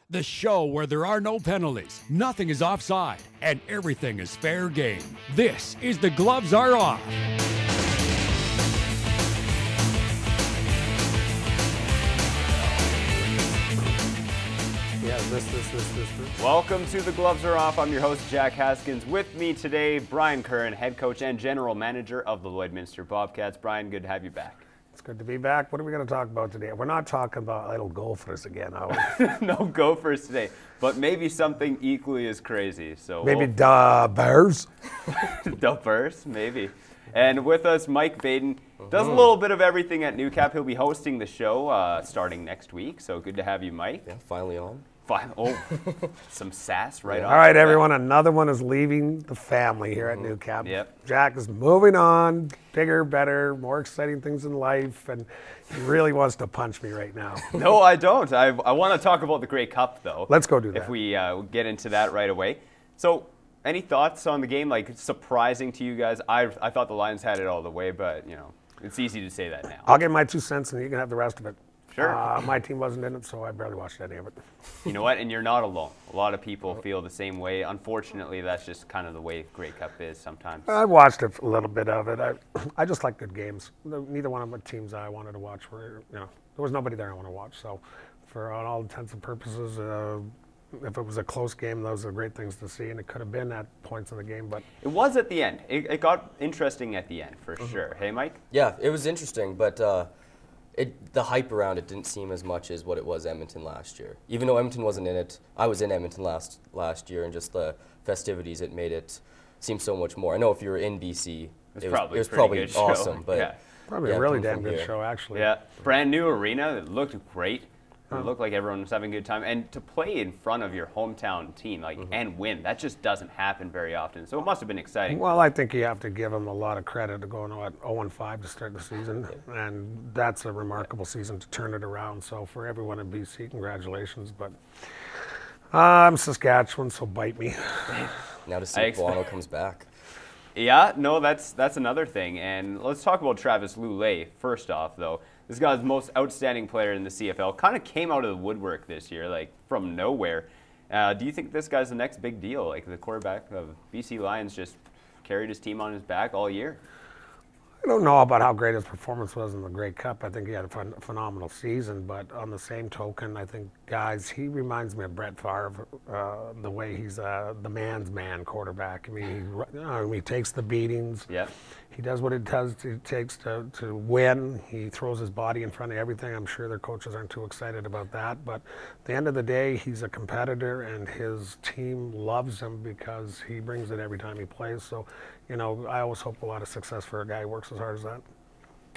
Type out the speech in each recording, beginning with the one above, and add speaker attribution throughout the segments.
Speaker 1: The show where there are no penalties, nothing is offside, and everything is fair game. This is The Gloves Are Off.
Speaker 2: Yeah, this.
Speaker 3: Welcome to The Gloves Are Off. I'm your host, Jack Haskins. With me today, Brian Curran, head coach and general manager of the Lloydminster Bobcats. Brian, good to have you back.
Speaker 2: It's good to be back. What are we going to talk about today? We're not talking about idle gophers again, are we?
Speaker 3: No Gophers today, but maybe something equally as crazy. So
Speaker 2: maybe the Bears?
Speaker 3: The Bears, maybe. And with us, Mike Baden does a little bit of everything at Newcap. He'll be hosting the show starting next week. So good to have you, Mike.
Speaker 4: Yeah, finally on.
Speaker 3: Oh, some sass right on.
Speaker 2: All right, everyone. Another one is leaving the family here at Newcap.
Speaker 3: Yep.
Speaker 2: Jack is moving on, bigger, better, more exciting things in life, and he really wants to punch me right now.
Speaker 3: No, I don't. I want to talk about the Grey Cup, though.
Speaker 2: Let's go do that.
Speaker 3: If we get into that right away. So, any thoughts on the game? Like, surprising to you guys? I thought the Lions had it all the way, but, you know, it's easy to say that now.
Speaker 2: I'll give my 2 cents, and you can have the rest of it.
Speaker 3: Sure.
Speaker 2: My team wasn't in it, so I barely watched any of it.
Speaker 3: You know what? And you're not alone. A lot of people feel the same way. Unfortunately, that's just kind of the way Grey Cup is sometimes.
Speaker 2: I watched a little bit of it. I just like good games. Neither one of the teams I wanted to watch were, there was nobody there I want to watch. So, for all intents and purposes, if it was a close game, those are great things to see, and it could have been at points in the game. But
Speaker 3: it was at the end. It got interesting at the end, for sure. Hey, Mike?
Speaker 4: Yeah, it was interesting, but the hype around it didn't seem as much as what it was Edmonton last year. Even though Edmonton wasn't in it, I was in Edmonton last year, and just the festivities, it made it seem so much more. I know if you were in BC, it was probably awesome, but
Speaker 3: yeah.
Speaker 2: Probably a really damn good show, actually.
Speaker 3: Yeah, brand new arena. It looked great. It looked like everyone was having a good time. And to play in front of your hometown team and win, that just doesn't happen very often. So it must have been exciting.
Speaker 2: Well, I think you have to give them a lot of credit to going 0-5 to start the season. And that's a remarkable season to turn it around. So for everyone in BC, congratulations. But I'm Saskatchewan, so bite me.
Speaker 4: Now to see if Bono comes back.
Speaker 3: Yeah, no, that's another thing. And let's talk about Travis Lulay first off, though. This guy's the most outstanding player in the CFL. Kind of came out of the woodwork this year, like from nowhere. Do you think this guy's the next big deal? Like the quarterback of BC Lions just carried his team on his back all year?
Speaker 2: I don't know about how great his performance was in the Grey Cup. I think he had a phenomenal season, but on the same token, I think, guys, he reminds me of Brett Favre, the way he's the man's man quarterback. I mean, he takes the beatings.
Speaker 3: Yeah.
Speaker 2: He does what it takes to win. He throws his body in front of everything. I'm sure their coaches aren't too excited about that, but at the end of the day, he's a competitor, and his team loves him because he brings it every time he plays. So, I always hope a lot of success for a guy who works as hard as that.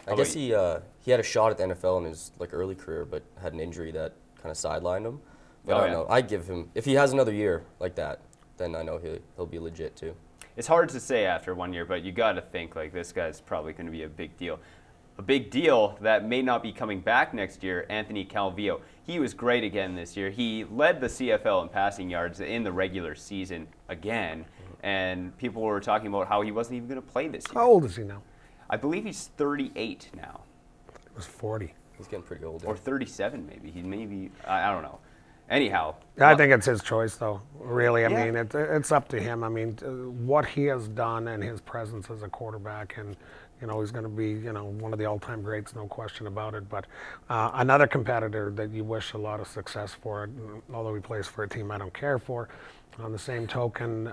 Speaker 4: I guess he had a shot at the NFL in his early career, but had an injury that kind of sidelined him. But I don't know. I'd give him, if he has another year like that, then I know he'll be legit too.
Speaker 3: It's hard to say after 1 year, but you got to think this guy's probably going to be a big deal. A big deal that may not be coming back next year, Anthony Calvillo. He was great again this year. He led the CFL in passing yards in the regular season again, and people were talking about how he wasn't even going to play this year.
Speaker 2: How old is he now?
Speaker 3: I believe he's 38 now.
Speaker 2: He was 40.
Speaker 4: He's getting pretty old.
Speaker 3: Or 37 maybe. I don't know. Anyhow.
Speaker 2: I think it's his choice, though, really. I mean, it's up to him. I mean, what he has done and his presence as a quarterback, and, he's going to be, one of the all-time greats, no question about it. But another competitor that you wish a lot of success for, although he plays for a team I don't care for, on the same token,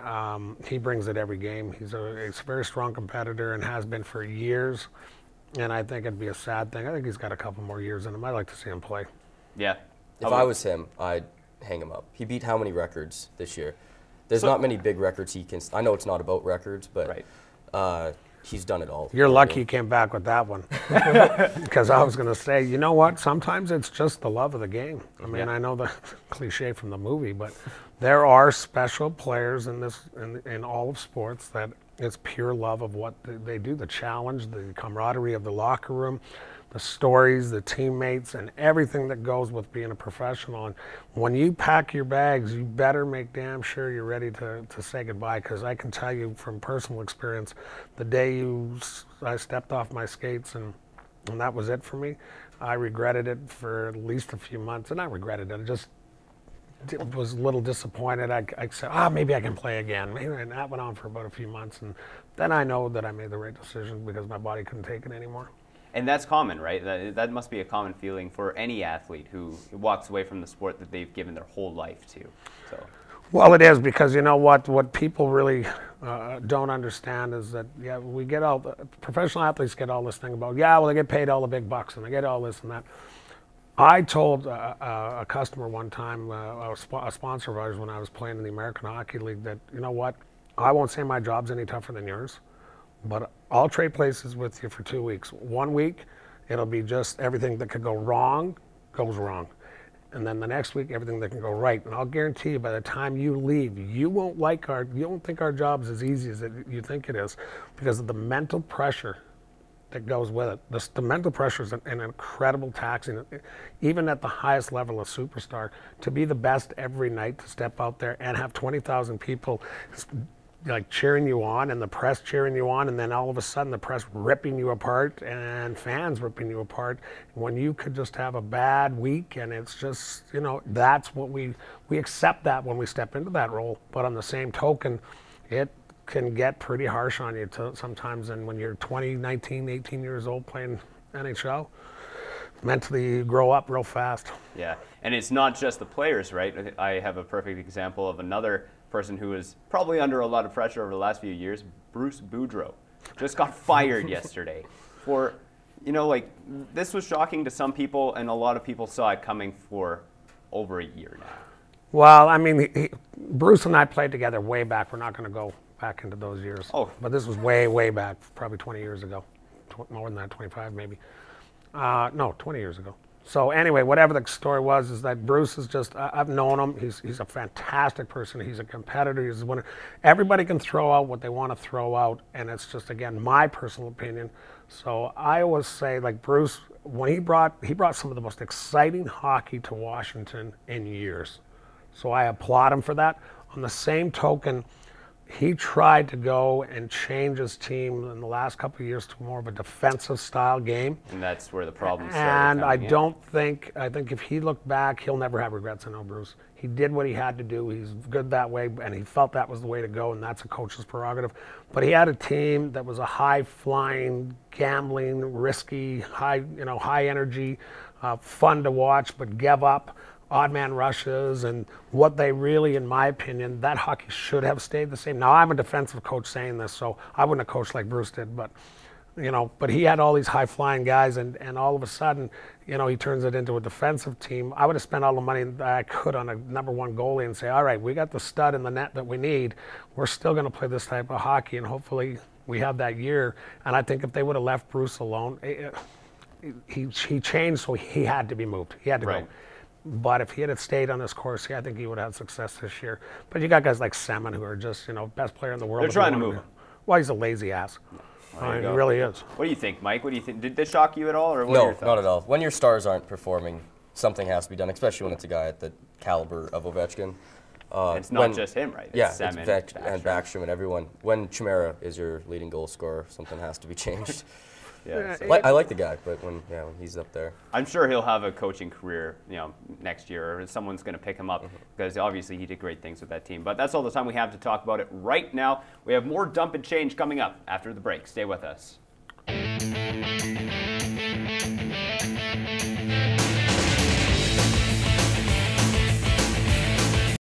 Speaker 2: he brings it every game. He's a very strong competitor and has been for years, and I think it'd be a sad thing. I think he's got a couple more years in him. I'd like to see him play.
Speaker 3: Yeah.
Speaker 4: If I was him, I'd hang him up. He beat how many records this year? There's not many big records he can. I know it's not about records, but he's done it all.
Speaker 2: You're lucky he came back with that one. Because I was going to say, you know what? Sometimes it's just the love of the game. I mean, I know the cliche from the movie, but there are special players in all of sports that it's pure love of what they do, the challenge, the camaraderie of the locker room, the stories, the teammates, and everything that goes with being a professional. And when you pack your bags, you better make damn sure you're ready to say goodbye, because I can tell you from personal experience, the day I stepped off my skates and that was it for me, I regretted it for at least a few months. And I regretted it. I just was a little disappointed. I said, maybe I can play again. And that went on for about a few months. And then I know that I made the right decision because my body couldn't take it anymore.
Speaker 3: And that's common, right? That must be a common feeling for any athlete who walks away from the sport that they've given their whole life to. So.
Speaker 2: Well, it is, because you know what people really don't understand is that, we get professional athletes get all this thing about, they get paid all the big bucks and they get all this and that. I told a customer one time, a sponsor of ours when I was playing in the American Hockey League, that, you know what, I won't say my job's any tougher than yours, but I'll trade places with you for 2 weeks. 1 week, it'll be just everything that could go wrong goes wrong. And then the next week, everything that can go right. And I'll guarantee you, by the time you leave, you won't think our job's as easy as you think it is, because of the mental pressure that goes with it. The mental pressure is an incredible taxing, even at the highest level of superstar. To be the best every night, to step out there and have 20,000 people like cheering you on, and the press cheering you on, and then all of a sudden the press ripping you apart and fans ripping you apart, when you could just have a bad week. And it's just, that's what we accept that when we step into that role. But on the same token, it can get pretty harsh on you sometimes. And when you're 20, 19, 18 years old playing NHL, mentally you grow up real fast.
Speaker 3: Yeah, and it's not just the players, right? I have a perfect example of another person who was probably under a lot of pressure over the last few years. Bruce Boudreau just got fired yesterday for, this was shocking to some people, and a lot of people saw it coming for over a year now.
Speaker 2: Well, I mean, Bruce and I played together way back. We're not going to go back into those years.
Speaker 3: Oh.
Speaker 2: But this was way, way back, probably 20 years ago. More than that, 25 maybe. No, 20 years ago. So anyway, whatever the story was, is that Bruce is just, I've known him. He's a fantastic person. He's a competitor. He's a winner. Everybody can throw out what they want to throw out, and it's just, again, my personal opinion. So I always say, like, Bruce, when he brought some of the most exciting hockey to Washington in years. So I applaud him for that. On the same token, he tried to go and change his team in the last couple of years to more of a defensive style game.
Speaker 3: And that's where the problem started.
Speaker 2: And I think if he looked back, he'll never have regrets. I know Bruce. He did what he had to do. He's good that way, and he felt that was the way to go, and that's a coach's prerogative. But he had a team that was a high-flying, gambling, risky, high energy, fun to watch, but give up odd man rushes, and what they really, in my opinion, that hockey should have stayed the same. Now, I'm a defensive coach saying this, so I wouldn't have coached like Bruce did, but but he had all these high-flying guys, and all of a sudden, he turns it into a defensive team. I would have spent all the money that I could on a #1 goalie and say, all right, we got the stud in the net that we need. We're still going to play this type of hockey, and hopefully we have that year. And I think if they would have left Bruce alone, he changed, so he had to be moved. He had to go. But if he had stayed on this course, I think he would have had success this year. But you got guys like Semin who are just, best player in the world.
Speaker 3: They're trying to move him.
Speaker 2: Well, he's a lazy ass. He really is.
Speaker 3: What do you think, Mike? What do you think? Did this shock you at all, or what are your thoughts?
Speaker 4: No, not at all. When your stars aren't performing, something has to be done, especially when it's a guy at the caliber of Ovechkin.
Speaker 3: It's not just him, right?
Speaker 4: It's Semin, and Backstrom and everyone. When Chimera is your leading goal scorer, something has to be changed. I like the guy, but when he's up there,
Speaker 3: I'm sure he'll have a coaching career, next year, or someone's going to pick him up because obviously he did great things with that team. But that's all the time we have to talk about it right now. We have more Dump and Change coming up after the break. Stay with us.